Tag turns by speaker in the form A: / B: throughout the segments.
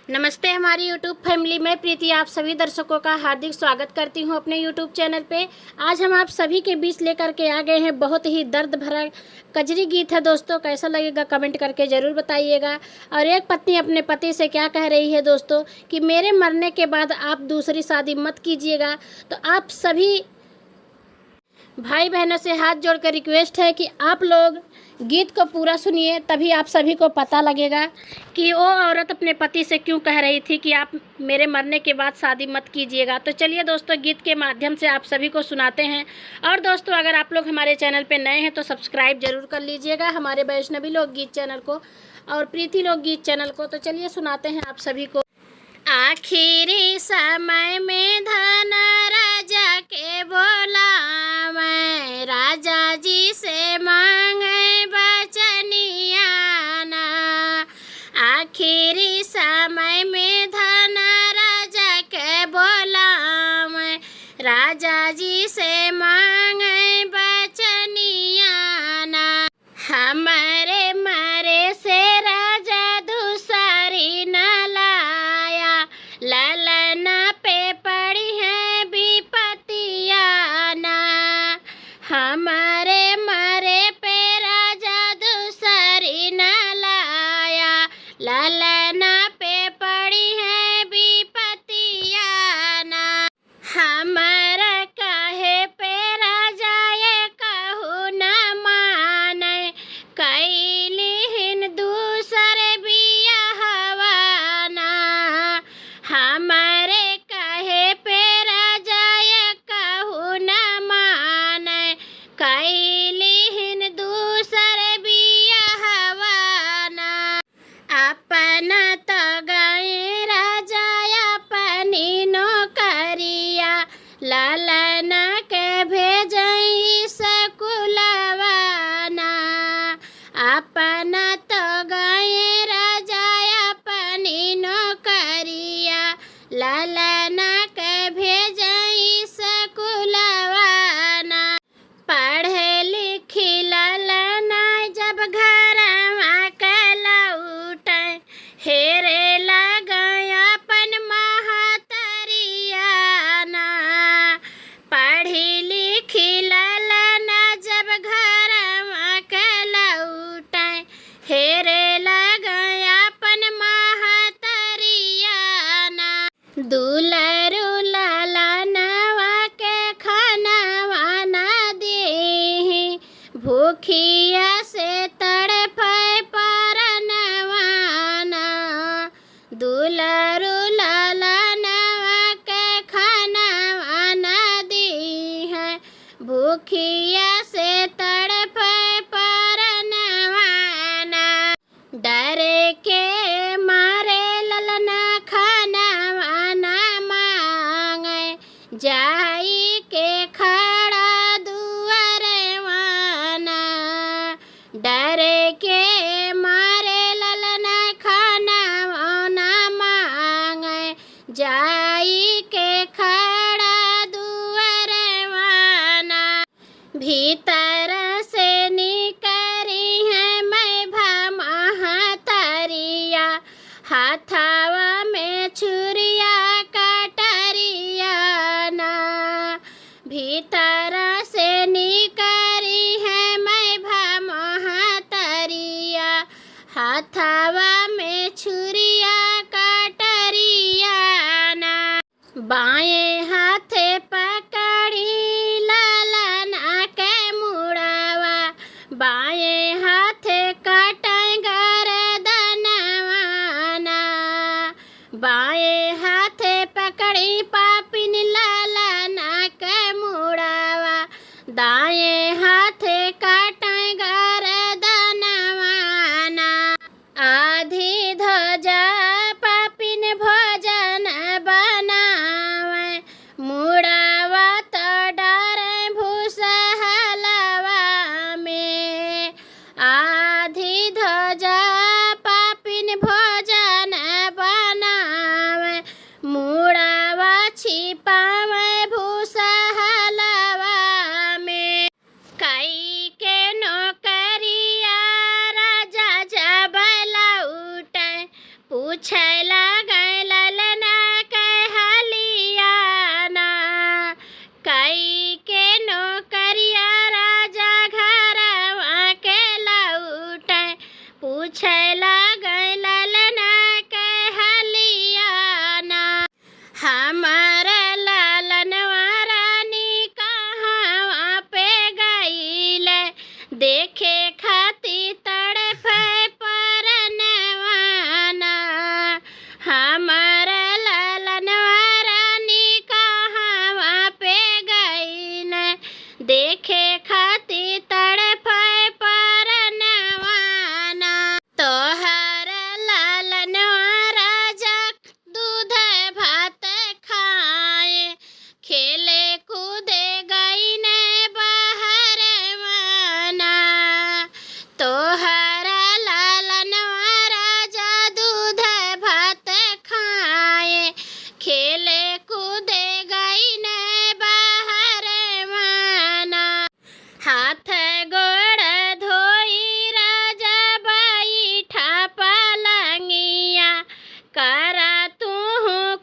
A: नमस्ते हमारी YouTube family में प्रीति आप सभी दर्शकों का हार्दिक स्वागत करती हूं अपने YouTube चैनल पे। आज हम आप सभी के बीच लेकर के आ गए हैं बहुत ही दर्द भरा कजरी गीत है दोस्तों। कैसा लगेगा कमेंट करके ज़रूर बताइएगा। और एक पत्नी अपने पति से क्या कह रही है दोस्तों कि मेरे मरने के बाद आप दूसरी शादी मत कीजिएगा। तो आप सभी भाई बहनों से हाथ जोड़कर रिक्वेस्ट है कि आप लोग गीत को पूरा सुनिए, तभी आप सभी को पता लगेगा कि वो औरत अपने पति से क्यों कह रही थी कि आप मेरे मरने के बाद शादी मत कीजिएगा। तो चलिए दोस्तों, गीत के माध्यम से आप सभी को सुनाते हैं। और दोस्तों, अगर आप लोग हमारे चैनल पे नए हैं तो सब्सक्राइब जरूर कर लीजिएगा हमारे वैष्णवी लोकगीत चैनल को और प्रीति लोकगीत चैनल को। तो चलिए सुनाते हैं आप सभी को। आखिरी समय में धन राजा के बोला, मैं राजा जी से मांगे बचनिया ना। आखिरी समय में धन राजा के बोला, मैं राजा जी से मांगे बचनिया ना। हमारे मारे से राजा दूसरी न लाया, ललना पे पड़ी है विपतिया ना। हमारे मारे पे राजा दूसरी न लाया, ललना पे पड़ी है विपतिया ना। हमारा काहे पे राजा ये कहू न माने, कैलिहिन दूसरे बियाहवा ना। हमारे काहे पे राजा ये कहू न माने, कैलिहिन दूसरे बियाहवा ना। अपना तो गए राजा अपनी नौकरिया, ललना के भेजई सकुलवा ना। अपना तो गए राजा अपनी नौकरिया, ललना के भेजई सकुलवा ना। पढ़े लिखी ललना जब घरवा के लौटे, हेरे लगय अपन महतरिया ना। पढ़ी लिखी ललना जब घरवा के लौटे, हेरे लगय अपन महतरिया ना। दुलरू ललनवा के खानवा ना देहि, भूखिया से तड़पे परनवा ना। दुलरू ललनवा के खानवा ना दी है, भूखिया से तड़पे परनवा ना। डरे के मारे ललना खानवा ना मांगे, जाई के खड़ा दुअरवा ना। डरे के मारे ललना खानवा ना मांगे, जाई के खड़ा दुअरवा ना। भीतर से निकरी है मैं महतरिया, हाथावा में छुरिया कटरिया ना। भीतर से निकरी है मैं महतरिया, हाथावा में छुरिया कटरिया ना। बाएं हाथे पकड़ी ललना के मुड़ावा, बाएं हाथे काटे गर्दनवा ना। बाएं हाथे पकड़ी पापिन ललना के मुड़ावा, दाएं हाथे काटे गर्दनवा ना। आधी ध्वजा पापिन भोजन बनावे, मुड़ावा तो डरे भूसहलवा में। देखे खाती तड़प परनवाना हमार ललनवा रानी कहाँ पे गई न देखे खाती तड़प परनवाना तोहर लालनवा राजा दूध भात खाए खेले कूदे गई ने बाहर माना तोहर लालनवा राजा दूध भात खाए खेले कूदे गई ने बाहर माना हाथ गोड़ धोई राजा बैठा पलंगिया करा तू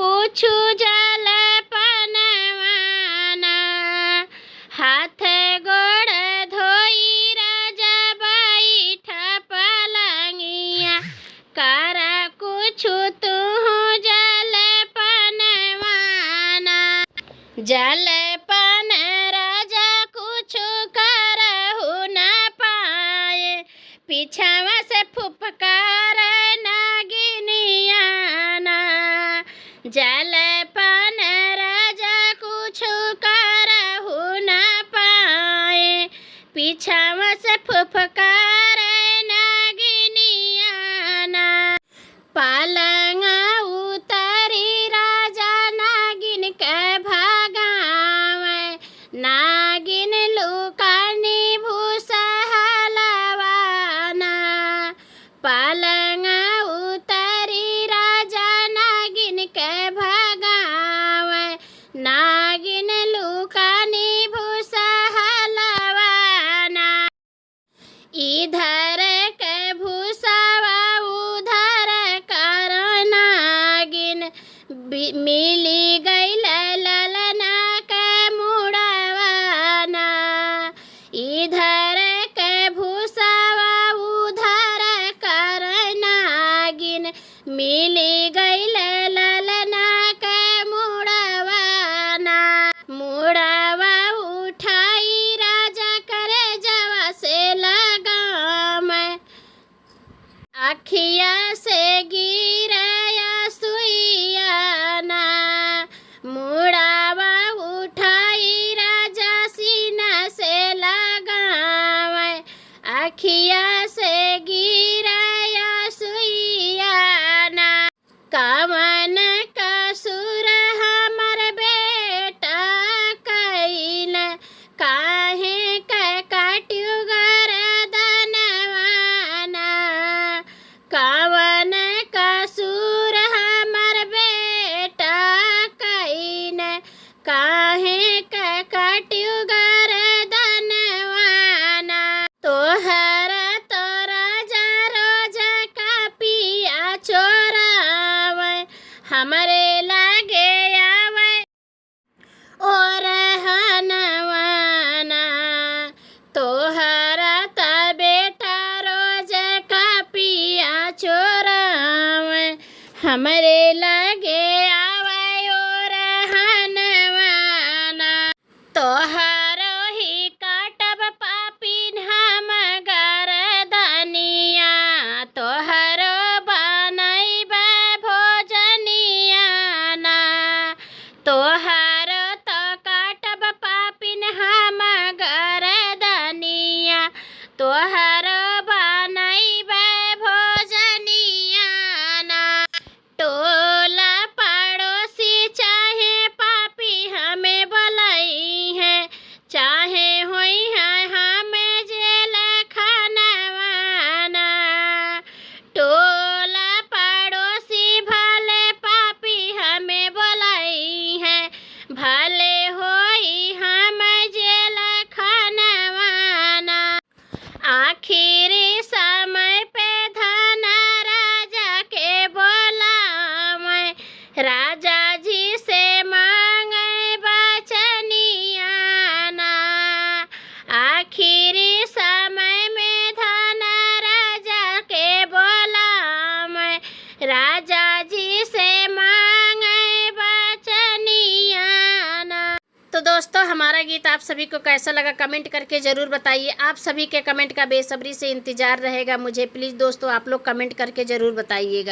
A: कुछ जल पनवाना हाथ गोड़ धोई राजा बैठा पलंगिया करा कुछ तू जल पनवाना जल पन राजा कुछ करहु न पाए पीछावा से फुफकार नागिनियाना जल पन राजा कुछ करहु न पाए पीछावा से फुफकार नागिनियाना पलंग उतरी राजा नागिन के भागावे नागिन लुकानी भूसहलवाना पलंग उतरी राजा नागिन के भागावे नागिन लुकानी भूसहलवाना इधर के भूसावा उधर कर नागिन मिली गई ललना के मुड़वाना इधर के भूसावा उधर कर नागिन मिली गई ललना के मुड़वाना मुड़वा उठाई राजा करे जवा से लगाम अखिया से गिराया सुइयाना मुड़ावा उठाई राजा सीना से लगावे अखिया से गिराया सुइयाना कवन कसुर हमर बेटा कैल काहे के काट्यू गरदनवाना कवन कसुर हमर बेटा कैल काहे के काट्यू गरदनवाना तोहर तो राजा रोजा का पिया चोरावे हमरे लागे आवे और हनवाना तोहरा त बेटा रोज का पिया चोरावे हमरे लागे आवे और हनवाना तोहरो ही काटब पापिन हम गरदनिया तोहरो बनैब भोजनियाना तोहरो तो काटब पापिन हम गरदनिया तोहरो बनैब भोजनियाना टोला पड़ोसी चाहे पापी हमें बोलाई है चाहे होई है हमें जेल खानवाना टोला पड़ोसी भले पापी हमें बोलाई है भले होई हम जेल खानवाना आखिरी समय पे धन राजा के बोला मैं राजा जी से मांगे बचनियाना आखिरी समय में धन राजा के बोला मैं राजा जी से मांगे बचनियाना। तो दोस्तों हमारा गीत आप सभी को कैसा लगा कमेंट करके ज़रूर बताइए। आप सभी के कमेंट का बेसब्री से इंतज़ार रहेगा मुझे। प्लीज़ दोस्तों आप लोग कमेंट करके ज़रूर बताइएगा।